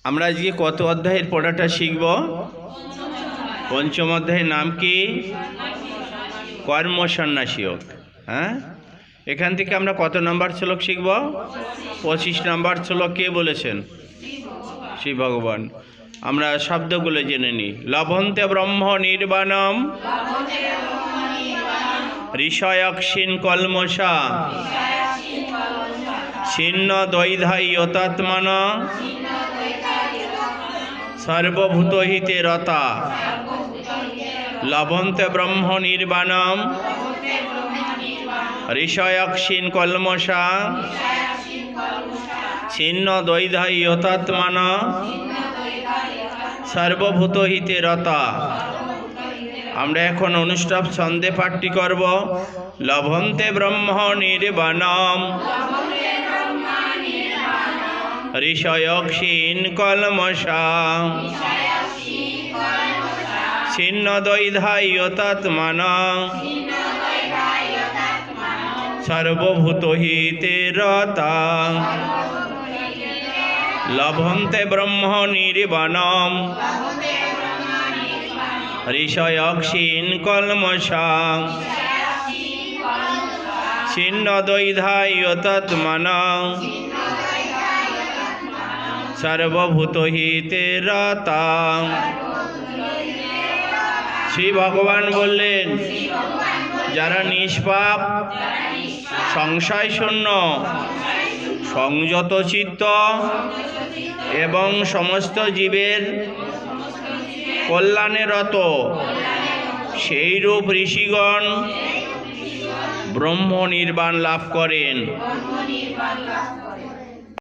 আমরা আজকে কত অধ্যায়ের পড়াটা শিখব? পঞ্চম অধ্যায়ের নাম কি? কর্ম সন্ন্যাসী যোগ। হ্যাঁ, এখান থেকে আমরা কত নম্বর শ্লোক শিখব? 25 নম্বর শ্লোক কে বলেছেন? শ্রী ভগবান। আমরা শব্দগুলো জেনে নিই। লভন্তে ব্রহ্ম নির্বাণম ঋষয়ক্ষীণ কলমষা ছিন্ন দ্বৈধায়তাত্মন সর্বভূত হিতে রতা। লভন্তে ব্রহ্ম নির্বাণম ঋষয়ক্ষীণ কলমষা ছিন্ন দ্বৈধায়তাত্মন সর্বভূত হিতে রতা। আমরা এখন অনুষ্টাপ ছন্দে পাঠটি করব। লভন্তে ব্রহ্ম নির্বাণম ঋষয়ক্ষীণ কলমষা ছিন্ন দ্বৈধায়তাত্মন সর্বভূত হিতে রতা। লভন্তে ব্রহ্ম নির্বাণম ঋষয়ক্ষীণ কলমষা ছিন্ন দ্বৈধায়তাত্মন সর্বভূত হিতে রতা। শ্রী ভগবান বললেন, যারা নিষ্পাপ, সংশয় শূন্য, সংযত চিত্ত এবং সমস্ত জীবের কল্যাণে রত, সেই রূপ ঋষিগণ ব্রহ্ম নির্বাণ লাভ করেন।